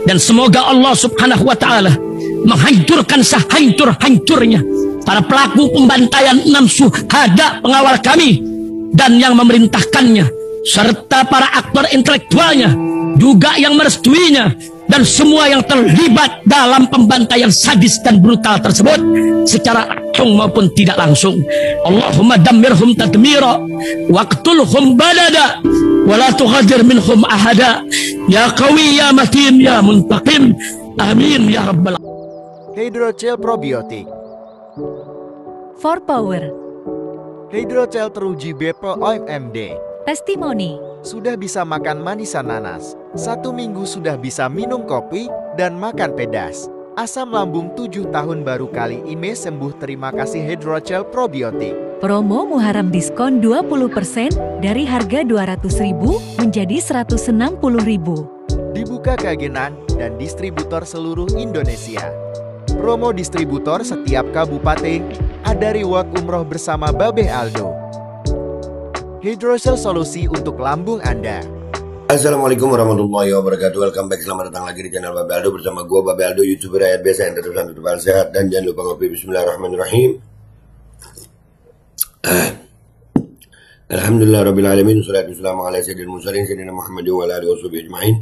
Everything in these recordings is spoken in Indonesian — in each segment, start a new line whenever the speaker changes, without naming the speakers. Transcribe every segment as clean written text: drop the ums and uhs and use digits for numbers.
Dan semoga Allah subhanahu wa ta'ala menghancurkan sehancur-hancurnya para pelaku pembantaian 6 syuhada pengawal kami dan yang memerintahkannya, serta para aktor intelektualnya juga yang merestuinya, dan semua yang terlibat dalam pembantaian sadis dan brutal tersebut secara langsung maupun tidak langsung. Allahumma dammirhum tadmira waqtulhum balada wala tughadir minhum ahada ya qawi ya matin ya muntaqim amin ya rabbal alamin.
Hydrogel probiotik.
For Power.
Hydrogel teruji BPOM OMD.
Testimoni.
Sudah bisa makan manisan nanas. 1 minggu sudah bisa minum kopi dan makan pedas. Asam lambung 7 tahun baru kali ini sembuh. Terima kasih Hydrogel probiotik.
Promo Muharram diskon 20% dari harga 200.000 menjadi 160.000.
Dibuka ke agenan dan distributor seluruh Indonesia. Promo distributor setiap kabupaten. Ada reward umroh bersama Babe Aldo. Hydrogel solusi untuk lambung Anda.
Assalamualaikum warahmatullahi wabarakatuh. Welcome back, selamat datang lagi di channel Babe Aldo bersama gua Babe Aldo, YouTuber rakyat biasa yang terus sehat, dan jangan lupa ngopi. Bismillahirrahmanirrahim. Alhamdulillah rabbil alamin, wassalatu wassalamu ala sayyidil mursalin sayyidina Muhammadin wa ala alihi washabihi ajmain.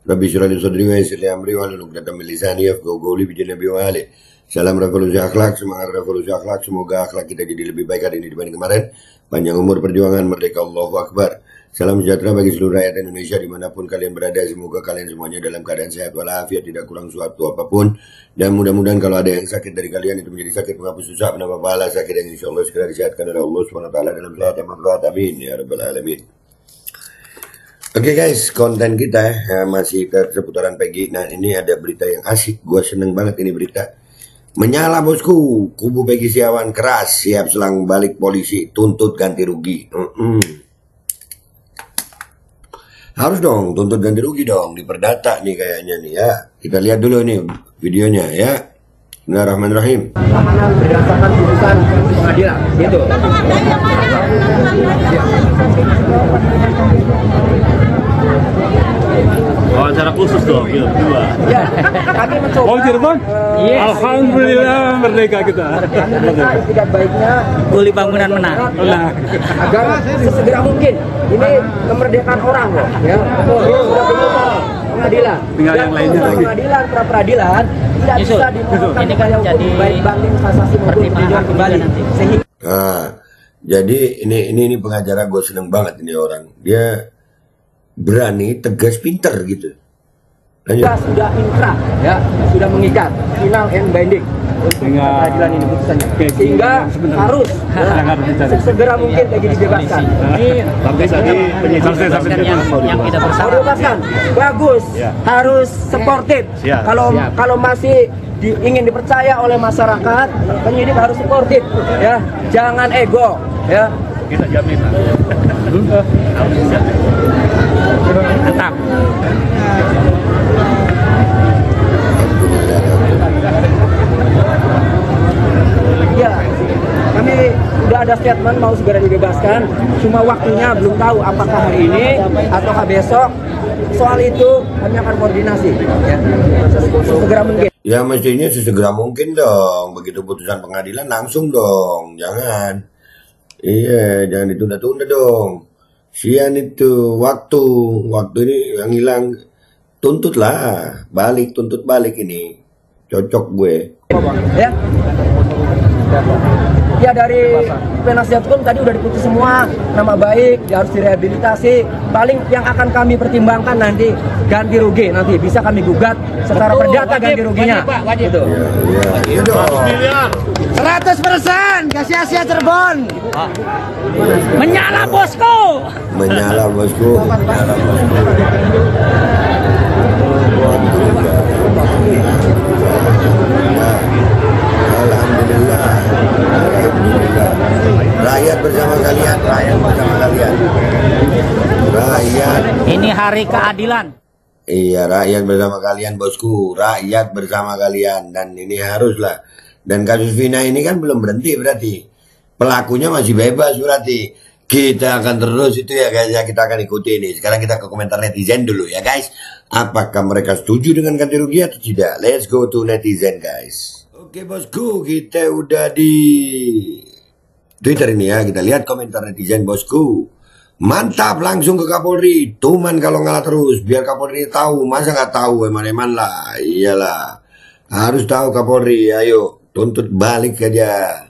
Rabbi shrah li sadri wa yassir li amri wahlul 'uqdatam min lisani yafqahu qawli bi nabi wa ali. Salam revolusi akhlak, semangat revolusi akhlak. Semoga akhlak kita jadi lebih baik hari ini dibanding kemarin. Panjang umur perjuangan, merdeka, Allahu Akbar. Salam sejahtera bagi seluruh rakyat Indonesia dimanapun kalian berada. Semoga kalian semuanya dalam keadaan sehat walafiat, tidak kurang suatu apapun. Dan mudah-mudahan kalau ada yang sakit dari kalian itu menjadi sakit menghapus susah, menambah pahala, sakit yang insya Allah segera disehatkan oleh Allah SWT dalam sehat yang maklumat. Amin ya rabbal alamin. Oke guys, konten kita masih ke seputaran Peggy. Nah ini ada berita yang asik, gue seneng banget ini berita. Menyala bosku, kubu Peggy Setiawan keras, siap selang balik polisi, tuntut ganti rugi. Harus dong, tuntut ganti rugi dong, diperdata nih kayaknya nih ya. Kita lihat dulu nih videonya ya. Bismillahirrahmanirrahim.
Berdasarkan putusan pengadilan, gitu.
Wawancara khusus dong, yuk, dua.
Ya, kami mencoba.
Oh, Cirebon?
Yes.
Alhamdulillah merdeka kita.
Kami minta itikat baiknya
Uli bangunan menang.
Agar sesegera mungkin. Ini kemerdekaan orang loh, ya. Sudah berputar pengadilan.
Tinggal yang lainnya lagi.
Pengadilan, pra peradilan tidak bisa dimolakan
ini kan jadi
baik banding kasasi maupun tinjauan kembali nanti. Sehingga
Jadi ini pengacara, gue seneng banget ini orang. Dia berani, tegas, pinter gitu. Lanjut.
kita sudah inkrah, ya, sudah mengikat final and binding untuk peradilan ini putusannya, sehingga harus segera mungkin lagi dibebaskan.
Sampai tadi yang kita bersama
Bebaskan, bagus, harus sportif. Kalau masih ingin dipercaya oleh masyarakat, penyidik harus sportif, ya, jangan ego, ya.
kita jamin.
Tetap. Ya, kami sudah ada statement mau segera dibebaskan. Cuma waktunya belum tahu apakah hari ini ataukah besok. Soal itu kami akan koordinasi. Ya, segera mungkin.
Ya mestinya sesegera mungkin dong. Begitu putusan pengadilan langsung dong. Jangan. Iya, jangan ditunda-tunda dong. Sian itu waktu ini yang hilang. Tuntutlah, tuntut balik ini. Cocok gue.
Ya. Ya, dari penasihat hukum tadi udah diputus semua, nama baik, dia harus direhabilitasi. Paling yang akan kami pertimbangkan nanti ganti rugi, nanti bisa kami gugat secara perdata ganti ruginya. Gitu.
Iya dong.
100% gak sia-sia Cirebon.
Menyala bosku.
Menyala bosku. Alhamdulillah. Rakyat bersama kalian, Rakyat.
Ini hari keadilan.
Iya, rakyat bersama kalian bosku. Rakyat bersama kalian. Dan ini haruslah. Dan kasus Vina ini kan belum berhenti berarti. Pelakunya masih bebas berarti. Kita akan terus itu ya guys ya, kita akan ikuti ini. Sekarang kita ke komentar netizen dulu ya guys. Apakah mereka setuju dengan ganti rugi atau tidak? Let's go to netizen guys. Oke bosku, kita udah di Twitter ini ya. Kita lihat komentar netizen bosku. Mantap, langsung ke Kapolri. Tuman kalau ngalah terus, biar Kapolri tahu. Masa nggak tahu, eman-eman lah. Iyalah, harus tahu Kapolri. Ayo, tuntut balik aja.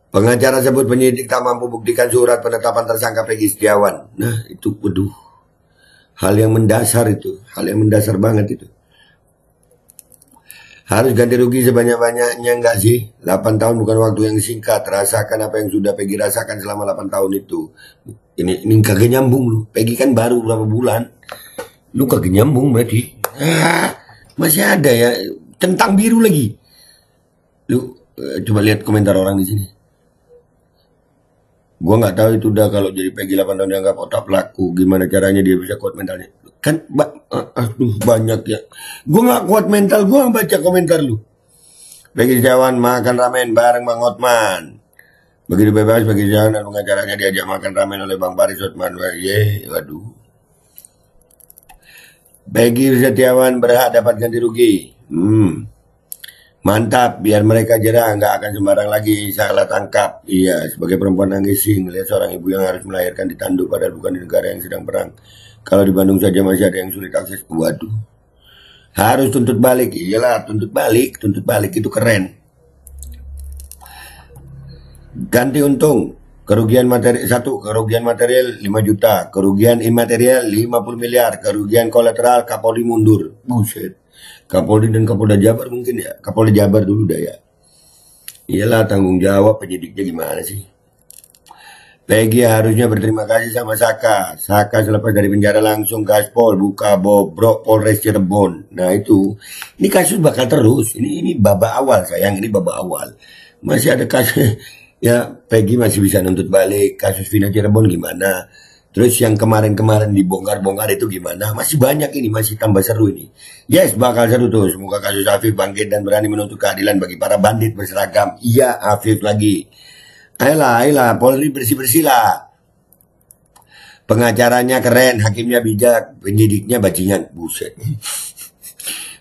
Pengacara sebut penyidik tak mampu buktikan surat penetapan tersangka Peggy Setiawan. Nah, itu waduh. Hal yang mendasar itu. Hal yang mendasar banget itu. Harus ganti rugi sebanyak-banyaknya enggak sih? 8 tahun bukan waktu yang singkat. Rasakan apa yang sudah Peggy rasakan selama 8 tahun itu. Ini kagak nyambung lu. Peggy kan baru berapa bulan. Lu kagak nyambung berarti. Masih ada ya. Centang biru lagi. Lu coba lihat komentar orang di sini. Gua nggak tahu itu udah kalau jadi Peggy 8 tahun dianggap otak pelaku. Gimana caranya dia bisa kuat mentalnya? Kan aduh banyak ya. Gua nggak kuat mental, gua baca komentar lu. Peggy Setiawan makan ramen bareng Bang Hotman. Begitu bebas Peggy Setiawan dan pengacaranya diajak makan ramen oleh Bang Paris Hotman. Waduh. Peggy Setiawan berhak dapat ganti rugi. Mantap, biar mereka jerah, nggak akan sembarang lagi salah tangkap. Iya, sebagai perempuan nangising, melihat seorang ibu yang harus melahirkan di tanduk padahal bukan di negara yang sedang perang. Kalau di Bandung saja masih ada yang sulit akses. Waduh, harus tuntut balik. Iyalah, tuntut balik itu keren. Ganti untung, kerugian materi 1, kerugian material 5 juta, kerugian imaterial 50 miliar, kerugian kolateral Kapolri mundur. Buset. Kapolri dan Kapolda Jabar mungkin ya. Kapolda Jabar dulu dah ya. Iyalah tanggung jawab penyidiknya gimana sih. Peggy harusnya berterima kasih sama Saka. Saka selepas dari penjara langsung gaspol buka bobrok Polres Cirebon. Nah itu. Ini kasus bakal terus. Ini babak awal sayang. Ini babak awal. Masih ada kasus. Ya Peggy masih bisa nuntut balik. Kasus Vina Cirebon gimana. Terus yang kemarin-kemarin dibongkar-bongkar itu gimana? Masih banyak ini, masih tambah seru ini. Yes, bakal seru tuh. Semoga kasus Afif bangkit dan berani menuntut keadilan bagi para bandit berseragam. Iya, Afif lagi. Ayolah, Polri bersih-bersih lah. Pengacaranya keren, hakimnya bijak, penyidiknya bajingan. Buset.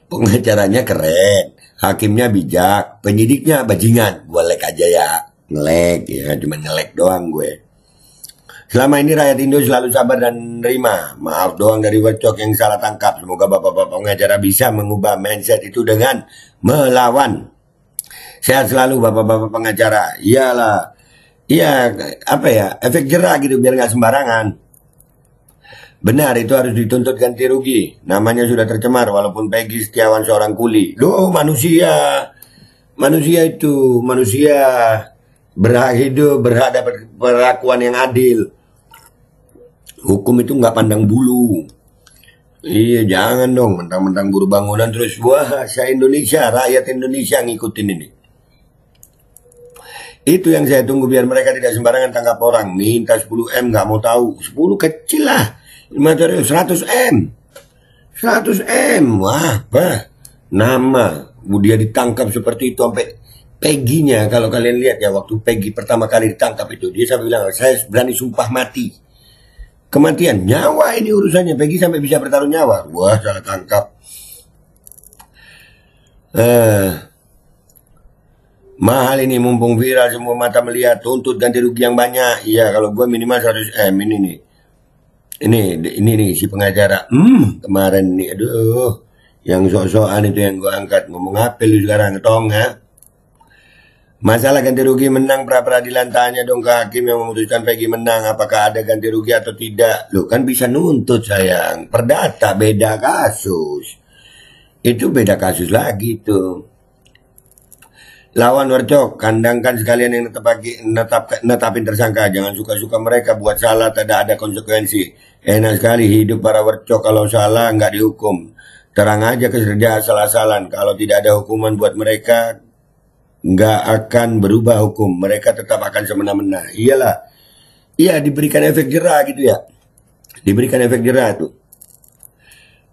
Pengacaranya keren, hakimnya bijak, penyidiknya bajingan. Gue lek aja ya. Ngelek ya, cuma ngelek doang gue. Selama ini rakyat Indo selalu sabar dan nerima. Maaf doang dari Wercok yang salah tangkap. Semoga bapak-bapak pengacara bisa mengubah mindset itu dengan melawan. Sehat selalu bapak-bapak pengacara. Iyalah. Iya, apa ya, efek jerah gitu biar nggak sembarangan. Benar, itu harus dituntut ganti rugi. Namanya sudah tercemar walaupun Peggy Setiawan seorang kuli. Loh, manusia berhak hidup, berhak dapat perlakuan yang adil. Hukum itu nggak pandang bulu. Iya, jangan dong mentang-mentang buruh bangunan terus wah, saya Indonesia, rakyat Indonesia ngikutin ini. Itu yang saya tunggu biar mereka tidak sembarangan tangkap orang. Minta 10M nggak mau tahu. 10 kecil lah. Material 100M. 100M. Wah, apa? Nama. Dia ditangkap seperti itu sampai Peggy-nya. Kalau kalian lihat ya, waktu Peggy pertama kali ditangkap itu, dia sampai bilang, saya berani sumpah mati. Kematian, nyawa ini urusannya. Peggy sampai bisa bertaruh nyawa. Wah, salah tangkap. Mahal ini mumpung viral semua mata melihat, tuntut ganti rugi yang banyak. Iya, kalau gue minimal 100M ini nih. Ini nih si pengacara. Kemarin nih, aduh, yang sok-sokan itu yang gue angkat. Ngomong apa lu sekarang, tong ya? Masalah ganti rugi menang pra-peradilan, tanya dong ke hakim yang memutuskan Peggy menang. Apakah ada ganti rugi atau tidak? Loh kan bisa nuntut sayang. Perdata beda kasus. Itu beda kasus lagi tuh. Lawan Wercok, kandangkan sekalian yang netapin tersangka. Jangan suka-suka mereka buat salah, tidak ada konsekuensi. Enak sekali hidup para Wercok, kalau salah nggak dihukum. Terang aja kerja asal-asalan. Kalau tidak ada hukuman buat mereka, nggak akan berubah hukum. Mereka tetap akan semena-mena. Iyalah. Iya, diberikan efek jerah gitu ya. Diberikan efek jerah tuh.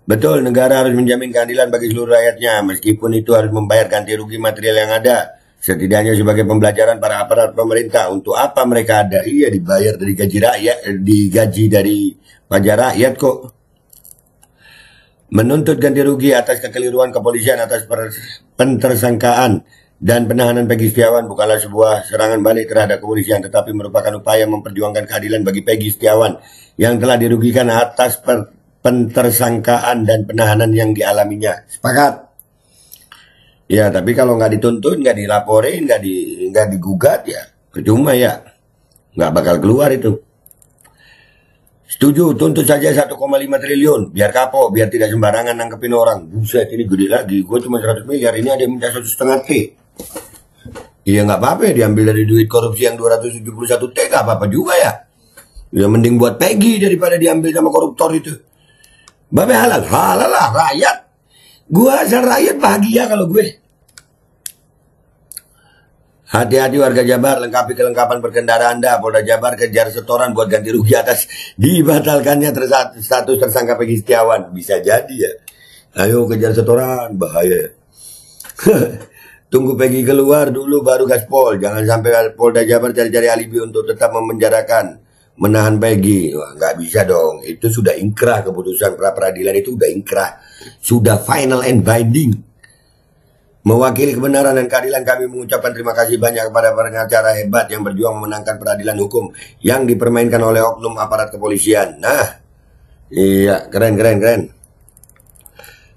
Betul, negara harus menjamin keadilan bagi seluruh rakyatnya. Meskipun itu harus membayar ganti rugi material yang ada. Setidaknya sebagai pembelajaran para aparat pemerintah. Untuk apa mereka ada? Iya, dibayar dari gaji rakyat, digaji dari pajak rakyat kok. Menuntut ganti rugi atas kekeliruan kepolisian atas pentersangkaan dan penahanan Peggy Setiawan bukanlah sebuah serangan balik terhadap kepolisian, tetapi merupakan upaya memperjuangkan keadilan bagi Peggy Setiawan yang telah dirugikan atas pentersangkaan dan penahanan yang dialaminya. Sepakat? Ya, tapi kalau nggak dituntut, nggak dilaporin, nggak digugat, ya percuma ya. Nggak bakal keluar itu. Setuju, tuntut saja 1,5 triliun. Biar kapok, biar tidak sembarangan nangkepin orang. Buset, ini gede lagi. Gue cuma 100 miliar, ini ada yang minta 1,5 T. Iya nggak apa-apa ya, diambil dari duit korupsi yang 271 T, nggak apa-apa juga ya. Ya mending buat Peggy daripada diambil sama koruptor itu. Babe halal lah, rakyat. Gue asal rakyat bahagia kalau gue. Hati-hati warga Jabar, lengkapi kelengkapan berkendara Anda. Polda Jabar kejar setoran buat ganti rugi atas dibatalkannya status tersangka Peggy Setiawan. Bisa jadi ya. Ayo kejar setoran, bahaya. Tunggu Peggy keluar dulu baru gaspol. Jangan sampai Polda Jabar cari-cari alibi untuk tetap memenjarakan, menahan Peggy. Wah, nggak bisa dong. Itu sudah inkrah, keputusan pra peradilan itu sudah inkrah. Sudah final and binding. Mewakili kebenaran dan keadilan, kami mengucapkan terima kasih banyak kepada pengacara hebat yang berjuang memenangkan peradilan hukum yang dipermainkan oleh oknum aparat kepolisian. Nah, iya, keren.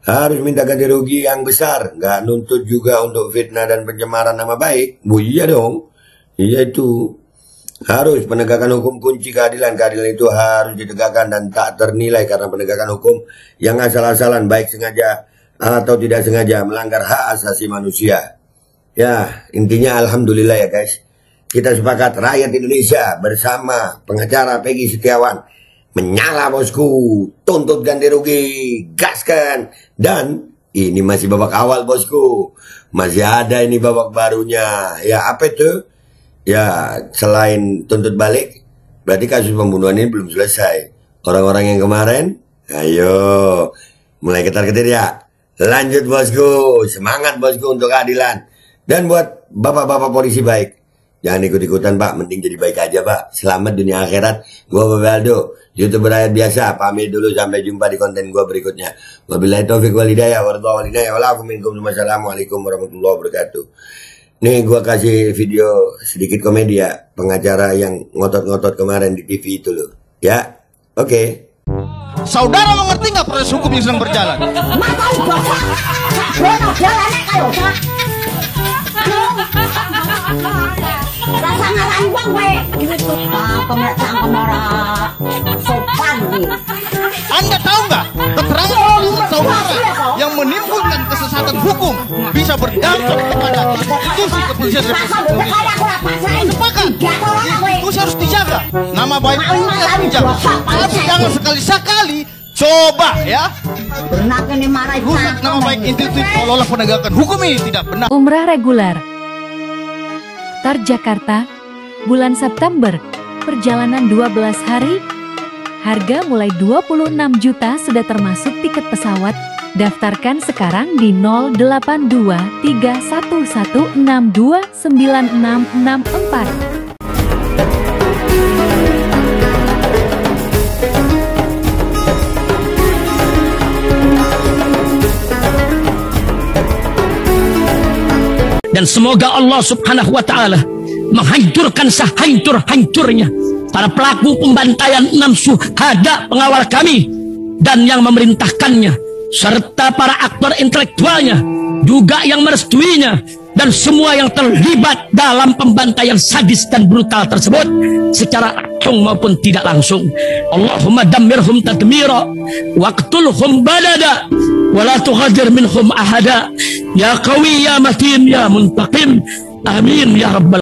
Harus minta ganti rugi yang besar, nggak nuntut juga untuk fitnah dan pencemaran nama baik. Bu, iya dong, iya itu. Harus penegakan hukum kunci keadilan. Keadilan itu harus ditegakkan dan tak ternilai karena penegakan hukum yang asal-asalan, baik sengaja atau tidak sengaja, melanggar hak asasi manusia. Ya, intinya alhamdulillah ya guys. Kita sepakat, rakyat Indonesia bersama pengacara Peggy Setiawan. Menyala bosku, tuntut ganti rugi, gaskan. Dan ini masih babak awal bosku. Masih ada ini babak barunya. Ya apa itu? Ya selain tuntut balik, berarti kasus pembunuhan ini belum selesai. Orang-orang yang kemarin, ayo mulai ketar-ketir ya. Lanjut bosku, semangat bosku untuk keadilan. Dan buat bapak-bapak polisi baik, jangan ikut-ikutan pak, mending jadi baik aja pak. Selamat dunia akhirat. Gua Babe Aldo, YouTuber rakyat biasa. Pamit dulu, sampai jumpa di konten gua berikutnya. Wabillahi taufiq wal hidayah, wassalamualaikum warahmatullahi wabarakatuh. Nih gua kasih video sedikit komedi ya, pengacara yang ngotot-ngotot kemarin di TV itu loh. Ya, oke.
Saudara mengerti nggak proses hukum yang sedang berjalan? Anda tahu nggak keterangan saudara yang menimbulkan kesesatan hukum bisa berdampak kepada institusi kepolisian Republik Indonesia? Sepakat, institusi harus dijaga, nama baik polri harus dijaga, tapi jangan sekali-sekali coba ya rusak nama baik institusi olah penegakan hukum ini. Tidak benar.
Umrah reguler Tar Jakarta, bulan September, perjalanan 12 hari, harga mulai 26 juta sudah termasuk tiket pesawat. Daftarkan sekarang di 082311629664.
Dan semoga Allah subhanahu wa ta'ala menghancurkan sehancur-hancurnya para pelaku pembantaian 6 syuhada pengawal kami dan yang memerintahkannya, serta para aktor intelektualnya juga yang merestuinya, dan semua yang terlibat dalam pembantaian sadis dan brutal tersebut secara langsung maupun tidak langsung. Allahumma dammirhum tadmira waqtulhum balada wala tughadir minhum ahada ya qawi ya matin ya muntaqim. Amin ya rabbal